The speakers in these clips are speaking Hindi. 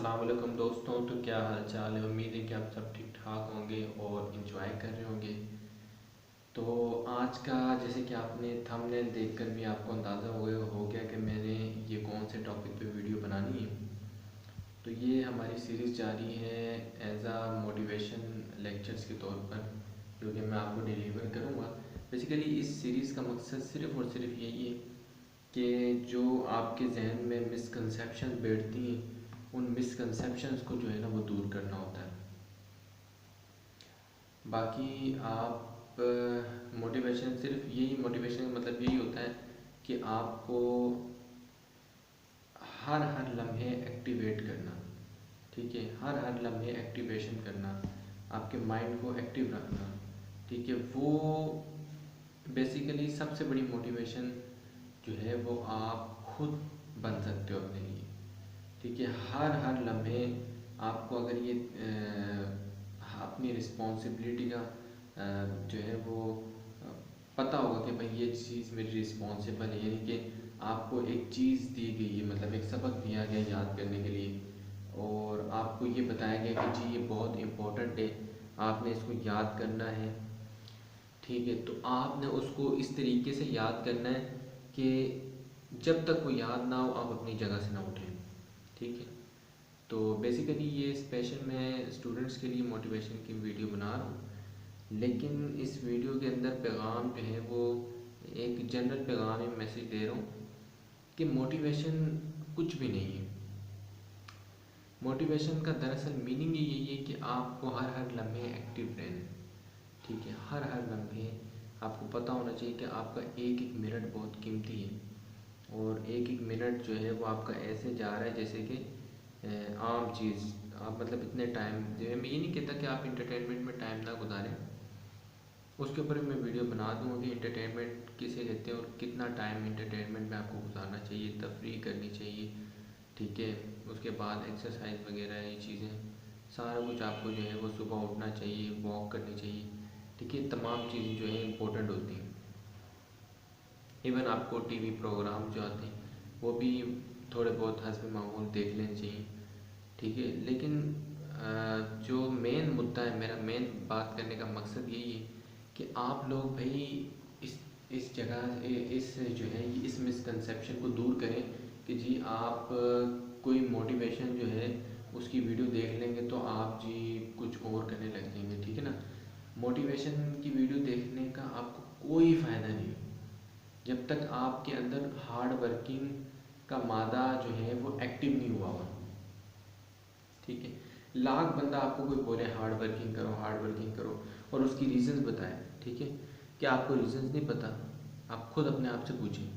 अस्सलाम वालेकुम दोस्तों। तो क्या हाल चाल है। उम्मीद है कि आप सब ठीक ठाक होंगे और इन्जॉय कर रहे होंगे। तो आज का जैसे कि आपने थंबनेल देखकर भी आपको अंदाज़ा हो गया कि मैंने ये कौन से टॉपिक पे वीडियो बनानी है। तो ये हमारी सीरीज़ जारी है एज आ मोटिवेशन लेक्चर्स के तौर पर, जो कि मैं आपको डिलीवर करूँगा। बेसिकली इस सीरीज़ का मकसद सिर्फ़ और सिर्फ यही है कि जो आपके जहन में मिसकंसेप्शन बैठती हैं, उन मिसकंसेप्शंस को जो है ना वो दूर करना होता है। बाकी आप मोटिवेशन सिर्फ यही, मोटिवेशन का मतलब यही होता है कि आपको हर हर लम्हे एक्टिवेट करना। ठीक है, हर हर लम्हे एक्टिवेशन करना, आपके माइंड को एक्टिव रखना। ठीक है, वो बेसिकली सबसे बड़ी मोटिवेशन जो है वो आप खुद बन सकते हो अपने लिए। ठीक है, हर हर लम्हे आपको अगर ये अपनी रिस्पॉन्सिबिलिटी का जो है वो पता होगा कि भाई ये चीज़ मेरी रिस्पॉन्सिबल है, यानी कि आपको एक चीज़ दी गई है, मतलब एक सबक दिया गया याद करने के लिए, और आपको ये बताया गया कि जी ये बहुत इम्पोर्टेंट है, आपने इसको याद करना है। ठीक है, तो आपने उसको इस तरीके से याद करना है कि जब तक वो याद ना हो आप अपनी जगह से ना उठें। ठीक है, तो बेसिकली ये स्पेशल मैं स्टूडेंट्स के लिए मोटिवेशन की वीडियो बना रहा हूँ, लेकिन इस वीडियो के अंदर पैगाम जो है वो एक जनरल पैगाम में मैसेज दे रहा हूँ कि मोटिवेशन कुछ भी नहीं है। मोटिवेशन का दरअसल मीनिंग ही यही है कि आपको हर हर लम्हे एक्टिव रहना है। ठीक है, हर हर लम्हे आपको पता होना चाहिए कि आपका एक एक मिनट बहुत कीमती है, और एक एक मिनट जो है वो आपका ऐसे जा रहा है जैसे कि आम चीज़। आप मतलब इतने टाइम जो है, मैं ये नहीं कहता कि आप इंटरटेनमेंट में टाइम ना गुजारें, उसके ऊपर भी मैं वीडियो बना दूँगा कि इंटरटेनमेंट किसे कहते हैं और कितना टाइम इंटरटेनमेंट में आपको गुजारना चाहिए, तफरीह करनी चाहिए। ठीक है, उसके बाद एक्सरसाइज वगैरह ये चीज़ें सारा कुछ आपको जो है वो सुबह उठना चाहिए, वॉक करनी चाहिए। ठीक है, तमाम चीज़ें जो है इम्पोर्टेंट होती हैं। इवन आपको टीवी प्रोग्राम जो आते हैं वो भी थोड़े बहुत हस्ब मामूल देख लेने चाहिए। ठीक है, लेकिन जो मेन मुद्दा है, मेरा मेन बात करने का मकसद यही है कि आप लोग भाई इस इस जगह इस जो है इस मिसकंसेप्शन को दूर करें कि जी आप कोई मोटिवेशन जो है उसकी वीडियो देख लेंगे तो आप जी कुछ और करने लग जाएंगे। ठीक है ना, मोटिवेशन की वीडियो देखने का आपको कोई फ़ायदा नहीं है जब तक आपके अंदर हार्ड वर्किंग का मादा जो है वो एक्टिव नहीं हुआ हुआ। ठीक है, लाख बंदा आपको कोई बोले हार्ड वर्किंग करो, हार्ड वर्किंग करो, और उसकी रीजंस बताए। ठीक है, क्या आपको रीजंस नहीं पता? आप खुद अपने आप से पूछें।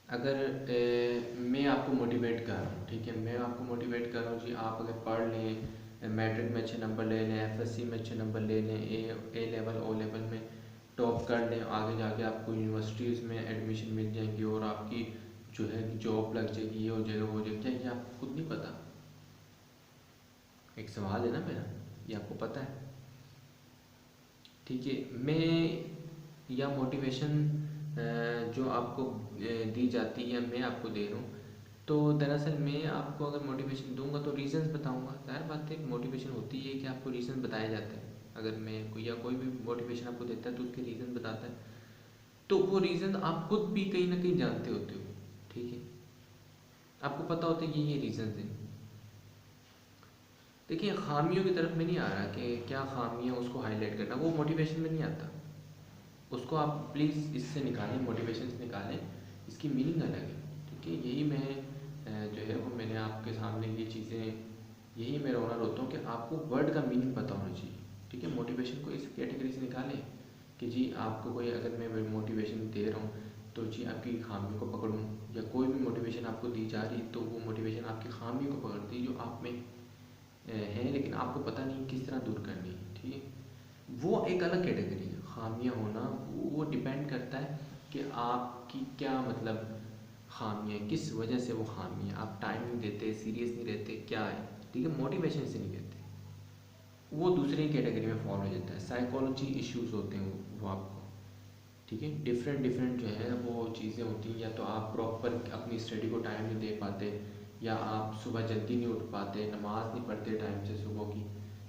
अगर मैं आपको मोटिवेट कर रहा हूँ, ठीक है, मैं आपको मोटिवेट कर रहा हूँ जी आप अगर पढ़ लें, मैट्रिक में अच्छे नंबर ले लें, एफएससी में अच्छे नंबर ले लें, ए लेवल ओ लेवल में टॉप कर लें, आगे जाके आपको यूनिवर्सिटीज़ में एडमिशन मिल जाएंगी और आपकी जो है जॉब लग जाएगी, ये हो जाएगा, वो हो जाएगा। क्या ये आपको खुद नहीं पता? एक सवाल है ना मेरा, ये आपको पता है? ठीक है, मैं या मोटिवेशन जो आपको दी जाती है या मैं आपको दे रहा हूँ, तो दरअसल मैं आपको अगर मोटिवेशन दूंगा तो रीज़न्स बताऊंगा। ज़ाहिर बात है, मोटिवेशन होती है कि आपको रीज़न बताए जाते हैं। अगर मैं कोई या कोई भी मोटिवेशन आपको देता है तो उसके रीज़न बताता है, तो वो रीज़न आप खुद भी कहीं ना कहीं जानते होते हो। ठीक है, आपको पता होता है ये रीज़न हैं। देखिए, खामियों की तरफ में नहीं आ रहा कि क्या खामियां उसको हाईलाइट करना, वो मोटिवेशन में नहीं आता। उसको आप प्लीज़ इससे निकालें, मोटिवेशन से निकालें, इसकी मीनिंग अलग है। ठीक है, यही मैं जो है वो मैंने आपके सामने ये चीज़ें, यही मेरा ऑनर होता हूँ कि आपको वर्ड का मीनिंग पता होना चाहिए। ठीक है, मोटिवेशन को इस कैटेगरी से निकालें कि जी आपको कोई, अगर मैं मोटिवेशन दे रहा हूँ तो जी आपकी खामियों को पकड़ूँ, या कोई भी मोटिवेशन आपको दी जा रही तो वो मोटिवेशन आपकी खामियों को पकड़ती है जो आप में है, लेकिन आपको पता नहीं किस तरह दूर करनी है। ठीक है, वो एक अलग कैटेगरी है। खामियां होना वो डिपेंड करता है कि आपकी क्या मतलब खामियां, किस वजह से वो खामियां, आप टाइम नहीं देते, सीरियस नहीं रहते, क्या है। ठीक है, मोटिवेशन से नहीं देते, वो दूसरी कैटेगरी में फॉलो हो जाता है। साइकोलॉजी इश्यूज होते हैं वो आपको। ठीक है, डिफरेंट डिफरेंट जो है वो चीज़ें होती हैं, या तो आप प्रॉपर अपनी स्टडी को टाइम नहीं दे पाते, या आप सुबह जल्दी नहीं उठ पाते, नमाज़ नहीं पढ़ते टाइम से सुबह की,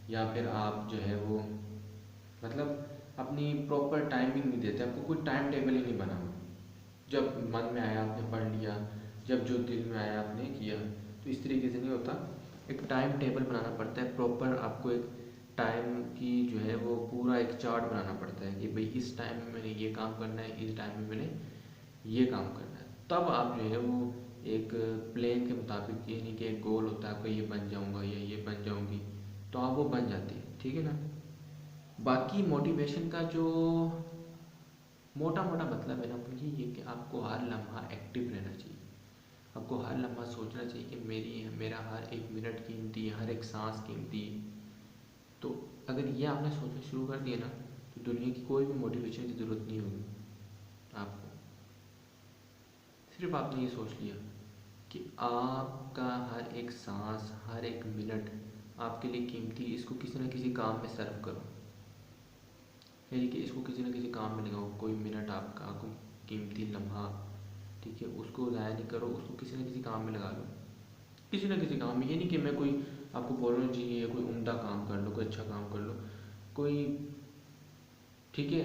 या फिर आप जो है वो मतलब अपनी प्रॉपर टाइमिंग नहीं देते, आपको कोई टाइम टेबल ही नहीं बना हुआ। जब मन में आया आपने पढ़ लिया, जब जो दिल में आया आपने किया। तो इस तरीके से नहीं होता, एक टाइम टेबल बनाना पड़ता है प्रॉपर। आपको एक टाइम की जो है वो पूरा एक चार्ट बनाना पड़ता है कि भाई इस टाइम में मैंने ये काम करना है, इस टाइम में मैंने ये काम करना है। तब आप जो है वो एक प्लान के मुताबिक, ये नहीं कि एक गोल होता है आपका ये बन जाऊंगा या ये बन जाऊंगी, तो आप वो बन जाती है, ठीक है ना। बाकी मोटिवेशन का जो मोटा मोटा मतलब है ना वो ये कि आपको हर लम्हा एक्टिव रहना चाहिए। आपको हर लम्हा सोचना चाहिए कि मेरा हर एक मिनट कीमती है, हर एक सांस कीमती है। तो अगर ये आपने सोचना शुरू कर दिया ना, तो दुनिया की कोई भी मोटिवेशन की ज़रूरत नहीं होगी आपको। सिर्फ आपने ये सोच लिया कि आपका हर एक सांस, हर एक मिनट आपके लिए कीमती, इसको किसी न किसी काम में सर्व करो, यानी कि इसको किसी न किसी काम में लगाओ। कोई मिनट आपका कोई कीमती लम्हा, ठीक है, उसको ज़ाया नहीं करो, उसको किसी न किसी काम में लगा लो, किसी न किसी काम में। ये नहीं कि मैं कोई आपको बोल रहा हूँ जी ये कोई उम्दा काम कर लो, कोई अच्छा काम कर लो, कोई, ठीक है।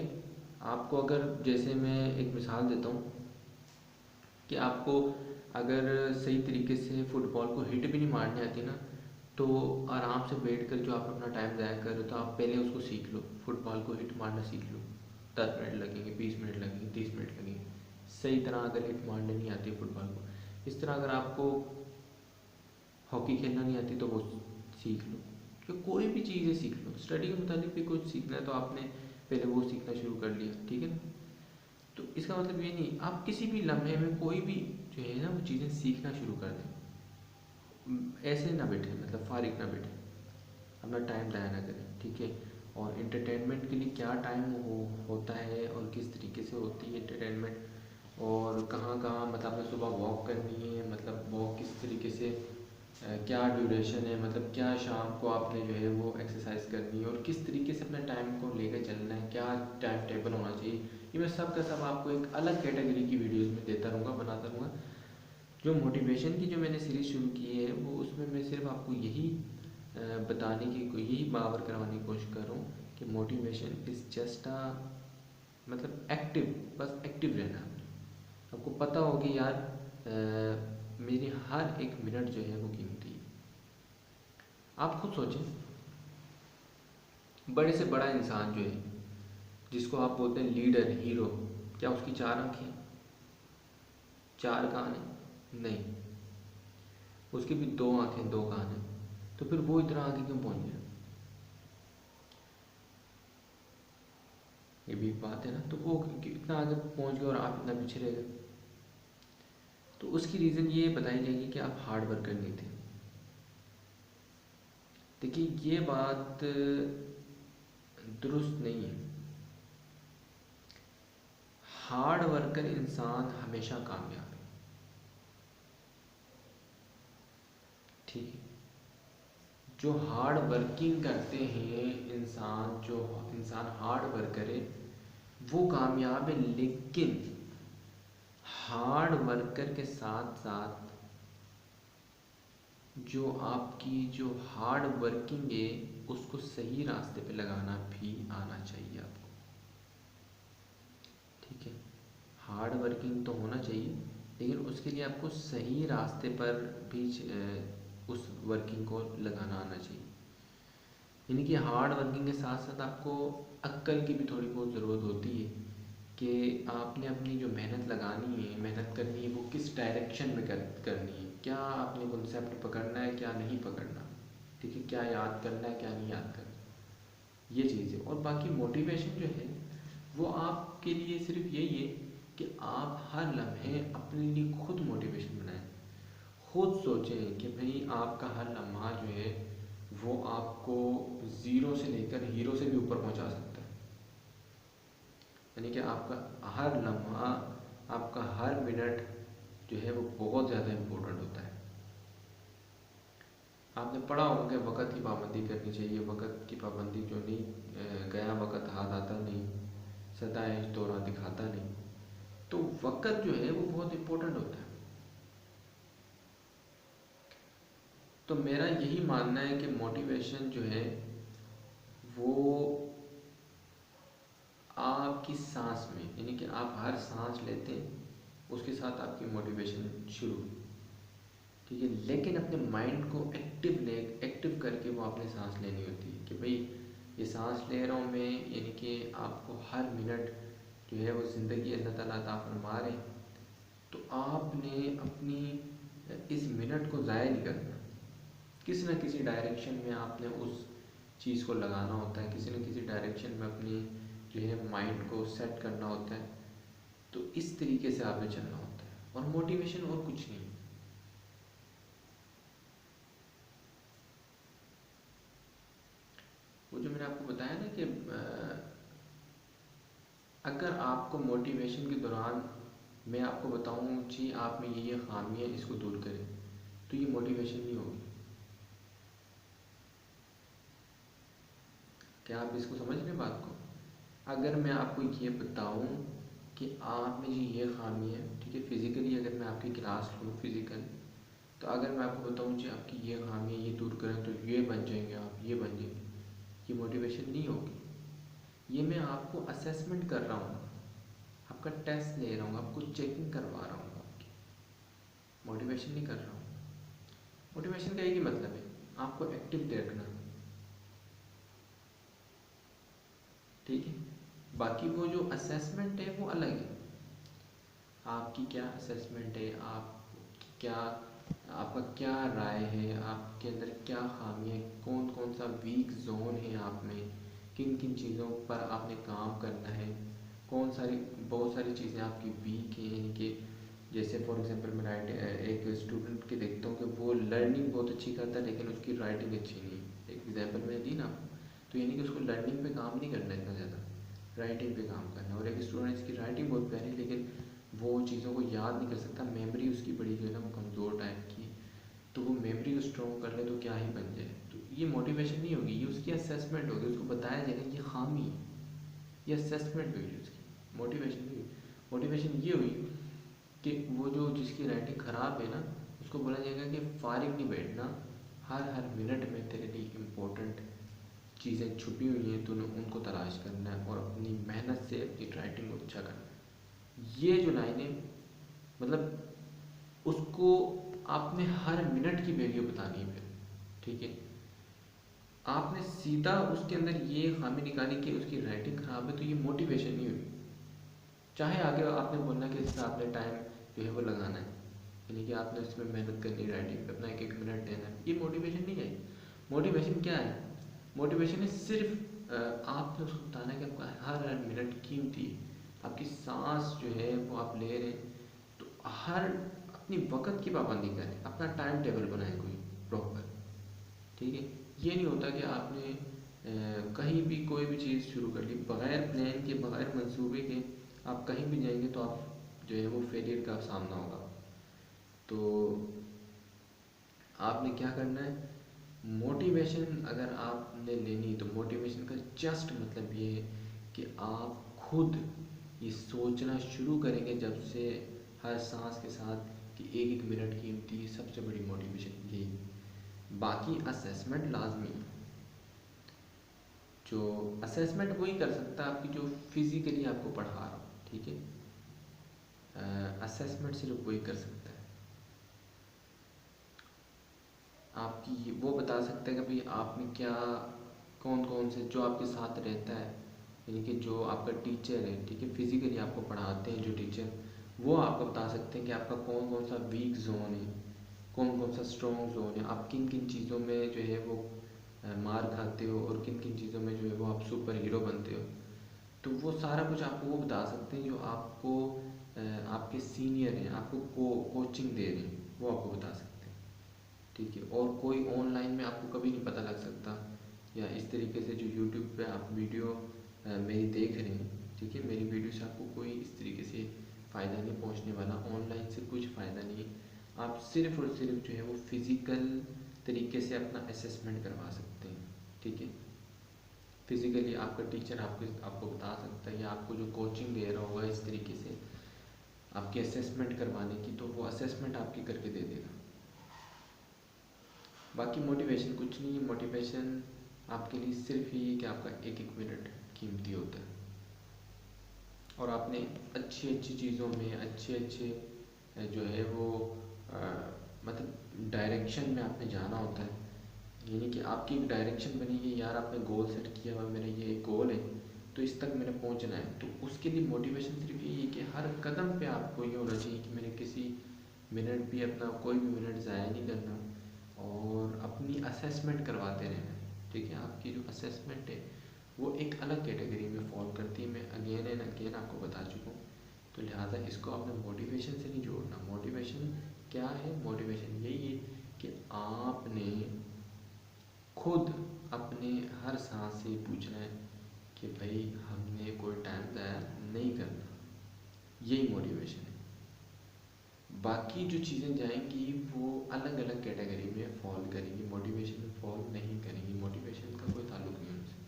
आपको अगर, जैसे मैं एक मिसाल देता हूँ कि आपको अगर सही तरीके से फुटबॉल को हिट भी नहीं मारनी आती ना, तो आराम से बैठ कर जो आप अपना टाइम ज़ाया कर रहे हो, तो आप पहले उसको सीख लो, फुटबॉल को हिट मारना सीख लो। 10 मिनट लगेंगे, 20 मिनट लगेंगे, 30 मिनट लगेंगे, सही तरह अगर हिट मारने नहीं आती है फुटबॉल को। इस तरह अगर आपको हॉकी खेलना नहीं आती तो वो सीख लो, तो कोई भी चीज़ें सीख लो। स्टडी के मुताबिक भी कुछ सीखना है तो आपने पहले वो सीखना शुरू कर लिया, ठीक है ना। तो इसका मतलब ये नहीं, आप किसी भी लम्हे में कोई भी जो है ना वो चीज़ें सीखना शुरू कर दें। ऐसे ना बैठे, मतलब फारिग ना बैठे, अपना टाइम ज़ाया ना करें, ठीक है। और इंटरटेनमेंट के लिए क्या टाइम होता है और किस तरीके से होती है इंटरटेनमेंट, और कहाँ कहाँ, मतलब आपने सुबह वॉक करनी है, मतलब वॉक किस तरीके से, क्या ड्यूरेशन है, मतलब क्या शाम को आपने जो है वो एक्सरसाइज करनी है, और किस तरीके से अपने टाइम को लेकर चलना है, क्या टाइम टेबल होना चाहिए। ये मैं सब का सब आपको एक अलग कैटेगरी की वीडियोस में देता रहूँगा, बनाता रहूँगा। जो मोटिवेशन की जो मैंने सीरीज़ शुरू की है वो, उसमें मैं सिर्फ आपको यही बताने की, यही बावर करवाने की कोशिश कर रहा हूँ कि मोटिवेशन इज़ जस्ट अ, मतलब एक्टिव, बस एक्टिव रहना। आपको पता होगी यार, मेरी हर एक मिनट जो है वो कीमती है। आप खुद सोचें, बड़े से बड़ा इंसान जो है, जिसको आप बोलते हैं लीडर, हीरो, क्या उसकी 4 आँखें, 4 कान हैं? नहीं, उसकी भी 2 आँखें, 2 कान हैं। तो फिर वो इतना आगे क्यों पहुंच गया? ये भी एक बात है ना। तो वो इतना आगे पहुंच गया और आप इतना पीछे रह गए, तो उसकी रीज़न ये बताई जाएगी कि आप हार्ड वर्कर नहीं थे। देखिए ये बात दुरुस्त नहीं है। हार्ड वर्कर इंसान हमेशा कामयाब है, ठीक है। जो हार्ड वर्किंग करते हैं इंसान, जो इंसान हार्ड वर्कर है वो कामयाब है। लेकिन हार्ड वर्कर के साथ साथ जो आपकी जो हार्ड वर्किंग है उसको सही रास्ते पे लगाना भी आना चाहिए आपको, ठीक है। हार्ड वर्किंग तो होना चाहिए, लेकिन उसके लिए आपको सही रास्ते पर भी उस वर्किंग को लगाना आना चाहिए। यानी कि हार्ड वर्किंग के साथ साथ आपको अक्ल की भी थोड़ी बहुत ज़रूरत होती है कि आपने अपनी जो मेहनत लगानी है, मेहनत करनी है, वो किस डायरेक्शन में करनी है। क्या आपने कॉन्सेप्ट पकड़ना है, क्या नहीं पकड़ना, ठीक है। क्या याद करना है, क्या नहीं याद करना, ये चीज़ है। और बाकी मोटिवेशन जो है वो आपके लिए सिर्फ यही है कि आप हर लम्हे अपने लिए खुद मोटिवेशन बनाएं। खुद सोचें कि भाई आपका हर लम्हा जो है वो आपको ज़ीरो से लेकर हीरो से भी ऊपर पहुंचा सकता है। यानी कि आपका हर लम्हा, आपका हर मिनट जो है वो बहुत ज़्यादा इम्पोर्टेंट होता है। आपने पढ़ा होगा कि वक़्त की पाबंदी करनी चाहिए। वक़्त की पाबंदी जो नहीं, गया वक़्त हाथ आता नहीं, सदा ऐश दौरान दिखाता नहीं। तो वक़्त जो है वो बहुत इम्पोर्टेंट होता है। तो मेरा यही मानना है कि मोटिवेशन जो है वो आपकी सांस में, यानी कि आप हर सांस लेते हैं उसके साथ आपकी मोटिवेशन शुरू, ठीक है। लेकिन अपने माइंड को एक्टिव करके वो आपने सांस लेनी होती है कि भाई ये सांस ले रहा हूँ मैं, यानी कि आपको हर मिनट जो है वो ज़िंदगी अल्लाह ताला अता फरमा रहे हैं, तो आपने अपनी इस मिनट को ज़ाया नहीं करना। किसी न किसी डायरेक्शन में आपने उस चीज़ को लगाना होता है, किसी न किसी डायरेक्शन में अपनी जो है माइंड को सेट करना होता है। तो इस तरीके से आपने चलना होता है, और मोटिवेशन और कुछ नहीं। वो जो मैंने आपको बताया ना कि अगर आपको मोटिवेशन के दौरान मैं आपको बताऊं जी आप में ये खामी है, इसको दूर करें, तो ये मोटिवेशन नहीं होगी। क्या आप इसको समझ रहे हैं बात को? अगर मैं आपको ये बताऊं कि आप में जी ये खामी है, ठीक है, फिज़िकली अगर मैं आपकी क्लास लूँ फिज़िकल, तो अगर मैं आपको बताऊं जी आपकी ये खामी है, ये दूर करें तो ये बन जाएंगे आप, ये बन जाएंगे, ये मोटिवेशन नहीं होगी। ये मैं आपको असेसमेंट कर रहा हूँ, आपका टेस्ट ले रहा हूँ, आपको चेकिंग करवा रहा हूँ आपकी, मोटिवेशन नहीं कर रहा हूँ। मोटिवेशन का एक ही मतलब है, आपको एक्टिव रखना, ठीक है। बाकी वो जो असेसमेंट है वो अलग है। आपकी क्या असेसमेंट है, आप क्या, आपका क्या राय है, आपके अंदर क्या खामी है, कौन कौन सा वीक जोन है आप में, किन किन चीज़ों पर आपने काम करना है, कौन सारी, बहुत सारी चीज़ें आपकी वीक हैं, यानी कि जैसे फॉर एग्जांपल मैं एक स्टूडेंट के देखता हूँ कि वो लर्निंग बहुत अच्छी करता है लेकिन उसकी राइटिंग अच्छी नहीं है, एक एग्जांपल मैंने दी ना आपको। तो यानी कि उसको लर्निंग पे काम नहीं करना है इतना ज़्यादा, राइटिंग पे काम करना है। और एक स्टूडेंट जिसकी राइटिंग बहुत प्यारी है लेकिन वो चीज़ों को याद नहीं कर सकता, मेमोरी उसकी बड़ी जो है ना वो कमज़ोर टाइप की, तो वो मेमोरी को स्ट्रॉन्ग कर ले तो क्या ही बन जाए। तो ये मोटिवेशन नहीं होगी, ये उसकी असेसमेंट होगी, उसको बताया जाएगा ये खामी है, ये असेसमेंट हुई उसकी, मोटिवेशन नहीं हुई। मोटिवेशन ये हुई कि वो जो जिसकी राइटिंग ख़राब है ना, उसको बोला जाएगा कि फारिग नहीं बैठना, हर हर मिनट में तेरे लिए इम्पोर्टेंट चीज़ें छुपी हुई हैं, तूने उनको तलाश करना है और अपनी मेहनत से अपनी राइटिंग को अच्छा करना है। ये जो लाइनें, मतलब उसको आपने हर मिनट की वैल्यू बतानी है फिर, ठीक है। आपने सीधा उसके अंदर ये खामी निकाली कि उसकी राइटिंग ख़राब है, तो ये मोटिवेशन नहीं हुई। चाहे आगे आपने बोलना कि इसमें आपने टाइम जो है वो लगाना है, यानी कि आपने इसमें मेहनत करनी है, राइटिंग पे अपना एक एक मिनट देना है, ये मोटिवेशन नहीं है। मोटिवेशन क्या है? मोटिवेशन है सिर्फ आपने उसको बताना है कि आपका हर हर मिनट कीमती है, आपकी सांस जो है वो आप ले रहे हैं, तो हर अपनी वक्त की पाबंदी करें, अपना टाइम टेबल बनाएं कोई प्रॉपर, ठीक है। ये नहीं होता कि आपने कहीं भी कोई भी चीज़ शुरू कर ली बगैर प्लान के, बगैर मंसूबे के, आप कहीं भी जाएंगे तो आप जो है वो फेलियर का सामना होगा। तो आपने क्या करना है, मोटिवेशन अगर आपने लेनी तो मोटिवेशन का जस्ट मतलब ये है कि आप खुद ये सोचना शुरू करेंगे जब से हर सांस के साथ कि एक एक मिनट कीमती है, सबसे बड़ी मोटिवेशन यही। बाकी असेसमेंट लाजमी है, जो असेसमेंट वही कर सकता है आपकी जो फिज़िकली आपको पढ़ा रहा हो, ठीक है। असेसमेंट सिर्फ वही कर सकता है, आपकी वो बता सकता है कि भाई आप में क्या, कौन कौन से जो आपके साथ रहता है, यानी कि जो आपका टीचर है, ठीक है, फिज़िकली आपको पढ़ाते हैं जो टीचर, वो आपको बता सकते हैं कि आपका कौन कौन सा वीक जोन है, कौन कौन सा स्ट्रॉन्ग जोन है, आप किन किन चीज़ों में जो है वो मार खाते हो और किन किन चीज़ों में जो है वो आप सुपर हीरो बनते हो। तो वो सारा कुछ आपको वो बता सकते हैं जो आपको आपके सीनियर हैं, आपको कोचिंग दे रहे हैं, वो आपको बता सकते हैं, ठीक है। और कोई ऑनलाइन में आपको कभी नहीं पता लग सकता, या इस तरीके से जो यूट्यूब पे आप वीडियो मेरी देख रहे हैं, ठीक है, मेरी वीडियो से आपको कोई इस तरीके से फ़ायदा नहीं पहुंचने वाला, ऑनलाइन से कुछ फ़ायदा नहीं है। आप सिर्फ और सिर्फ जो है वो फिज़िकल तरीके से अपना असेसमेंट करवा सकते हैं, ठीक है। फिज़िकली आपका टीचर आपको बता सकता है, या आपको जो कोचिंग दे रहा होगा इस तरीके से आपकी असेसमेंट करवाने की, तो वो असेसमेंट आपकी करके दे देगा। बाकी मोटिवेशन कुछ नहीं है, मोटिवेशन आपके लिए सिर्फ ये है कि आपका एक एक मिनट कीमती होता है और आपने अच्छी अच्छी चीज़ों में अच्छे अच्छे जो है वो मतलब डायरेक्शन में आपने जाना होता है। यानी कि आपकी एक डायरेक्शन बनी है, यार आपने गोल सेट किया हुआ, मेरा ये एक गोल है तो इस तक मैंने पहुंचना है, तो उसके लिए मोटिवेशन सिर्फ यही है कि हर कदम पे आपको ये होना चाहिए कि मैंने किसी मिनट भी अपना कोई भी मिनट ज़ाया नहीं करना और अपनी असेसमेंट करवाते रहना। ठीक है, आपकी जो असेसमेंट है वो एक अलग कैटेगरी में फॉल करती है, मैं अगेन एंड अगेन आपको बता चुका हूँ। तो लिहाजा इसको आपने मोटिवेशन से नहीं जोड़ना। मोटिवेशन क्या है? मोटिवेशन यही है कि आपने खुद अपने हर सांस से पूछना है कि भाई हमने कोई टाइम ज़ाया नहीं करना, यही मोटिवेशन है। बाकी जो चीज़ें जाएंगी वो अलग अलग कैटेगरी में फॉल करेंगी, मोटिवेशन में फॉल नहीं करेंगी, मोटिवेशन का कोई ताल्लुक नहीं उनसे।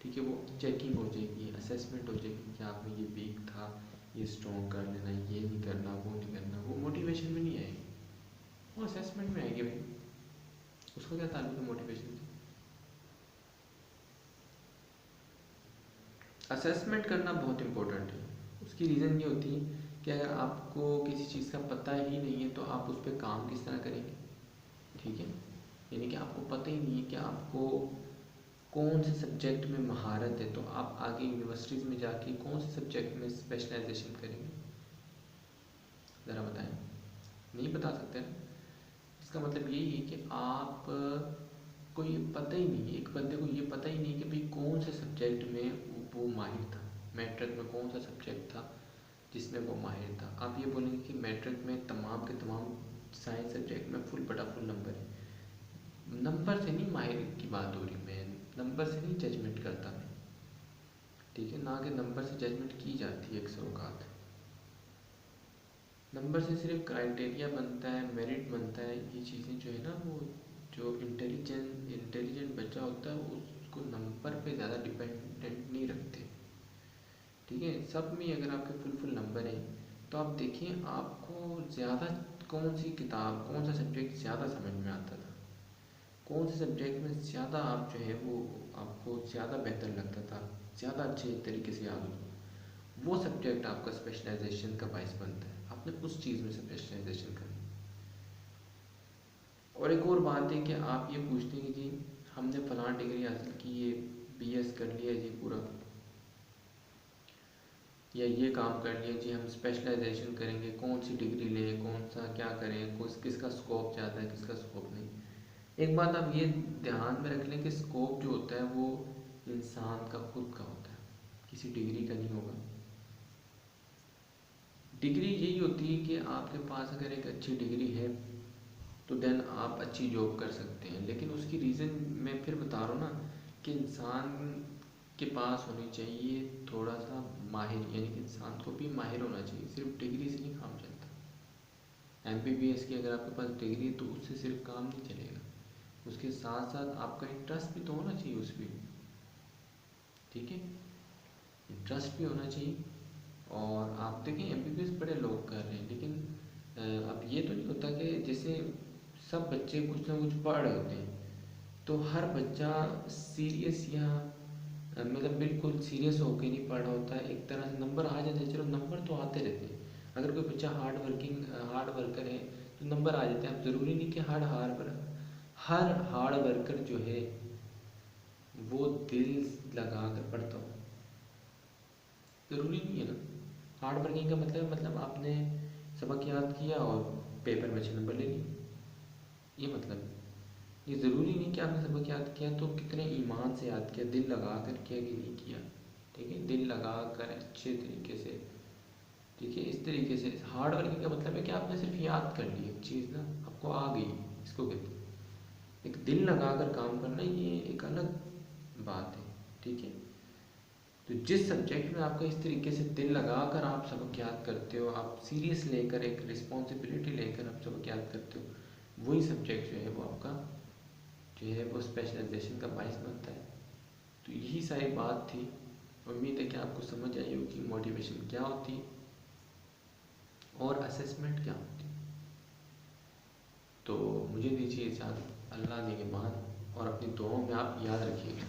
ठीक है, वो चेकिंग हो जाएगी, असेसमेंट हो जाएगी कि आप में ये वीक था, ये स्ट्रॉन्ग कर लेना, ये नहीं करना, वो नहीं करना, वो मोटिवेशन में नहीं आएगी, वो असेसमेंट में आएगी भाई। उसका क्या ताल्लुक है मोटिवेशन से? असेसमेंट करना बहुत इंपॉर्टेंट है। उसकी रीज़न ये होती है कि अगर आपको किसी चीज़ का पता ही नहीं है तो आप उस पर काम किस तरह करेंगे। ठीक है, यानी कि आपको पता ही नहीं है कि आपको कौन से सब्जेक्ट में महारत है तो आप आगे यूनिवर्सिटीज़ में जाके कौन से सब्जेक्ट में स्पेशलाइजेशन करेंगे, ज़रा बताएं। नहीं बता सकते ना। इसका मतलब यही है कि आप को ये पता ही नहीं है, एक बंदे को ये पता ही नहीं कि भाई कौन से सब्जेक्ट में वो माहिर था, मैट्रिक में कौन सा सब्जेक्ट था जिसमें वो माहिर था। आप ये बोलेंगे कि मैट्रिक में तमाम के तमाम साइंस सब्जेक्ट में फुल बटा फुल नंबर है। नंबर से नहीं माहिर की बात हो रही, मैं नंबर से नहीं जजमेंट करता मैं। ठीक है, ना कि नंबर से जजमेंट की जाती है अक्सर औकात। नंबर से सिर्फ क्राइटेरिया बनता है, मेरिट बनता है, ये चीज़ें जो है ना वो जो इंटेलिजेंट बच्चा होता है उसको नंबर पे ज़्यादा डिपेंडेंट नहीं रखते। ठीक है, सब में अगर आपके फुल नंबर हैं तो आप देखिए आपको ज़्यादा कौन सी किताब कौन सा सब्जेक्ट ज़्यादा समझ में आता था, कौन से सब्जेक्ट में ज़्यादा आप जो है वो आपको ज़्यादा बेहतर लगता था, ज़्यादा अच्छे तरीके से याद होता, वो सब्जेक्ट आपका स्पेशलाइजेशन का बायस बनता है। आपने उस चीज़ में स्पेशलाइजेशन करनी। और एक और बात है कि आप ये पूछते हैं कि जी हमने फलां डिग्री हासिल की है, बीएस कर लिया जी पूरा, या ये काम कर लिया जी, हम स्पेशलाइजेशन करेंगे, कौन सी डिग्री लें, कौन सा क्या करें, किसका स्कोप ज़्यादा है किसका स्कोप नहीं। एक बात आप ये ध्यान में रख लें कि स्कोप जो होता है वो इंसान का खुद का होता है, किसी डिग्री का नहीं होगा। डिग्री यही होती है कि आपके पास अगर एक अच्छी डिग्री है तो देन आप अच्छी जॉब कर सकते हैं, लेकिन उसकी रीज़न मैं फिर बता रहा हूँ ना कि इंसान के पास होनी चाहिए थोड़ा सा माहिर, यानी कि इंसान को भी माहिर होना चाहिए, सिर्फ डिग्री से नहीं काम चलता। एमबीबीएस की अगर आपके पास डिग्री है तो उससे सिर्फ काम नहीं चलेगा, उसके साथ साथ आपका इंटरेस्ट भी तो होना चाहिए उस फील्ड। ठीक है, इंटरेस्ट भी होना चाहिए। और आप देखें एमबीबीएस बड़े लोग कर रहे हैं, लेकिन अब ये तो नहीं होता कि जैसे सब बच्चे कुछ ना कुछ पढ़ रहे होते हैं तो हर बच्चा सीरियस या मतलब बिल्कुल सीरियस होकर नहीं पढ़ रहा होता है। एक तरह से नंबर आ जाते हैं, चलो नंबर तो आते रहते हैं। अगर कोई बच्चा हार्ड वर्कर है तो नंबर आ जाते हैं। अब ज़रूरी नहीं कि हर हार्ड वर्कर जो है वो दिल लगा कर पढ़ता हो, ज़रूरी नहीं है ना। हार्ड वर्किंग का मतलब आपने सबक याद किया और पेपर में अच्छे नंबर ले लिए, ये मतलब है। ये ज़रूरी नहीं कि आपने सबक याद किया तो कितने ईमान से याद किया, दिल लगा कर किया कि नहीं किया। ठीक है, दिल लगा कर अच्छे तरीके से। ठीक है, इस तरीके से हार्ड वर्किंग का मतलब है कि आपने सिर्फ याद कर ली एक चीज़ ना, आपको आ गई, इसको कहते हैं। एक दिल लगा कर काम करना, ये एक अलग बात है। ठीक है, तो जिस सब्जेक्ट में आपका इस तरीके से दिल लगा कर आप सबक याद करते हो, आप सीरियस लेकर एक रिस्पॉन्सिबिलिटी लेकर आप सबक याद करते हो, वही सब्जेक्ट जो है वो आपका जो है वो स्पेशलाइजेशन का बायस बनता है। तो यही सारी बात थी। उम्मीद है कि आपको समझ आई होगी मोटिवेशन क्या होती है और असेसमेंट क्या होती है। तो मुझे दीजिए इजाज़त, अल्लाह ने के बाद, और अपनी दुआओं में आप याद रखिएगा।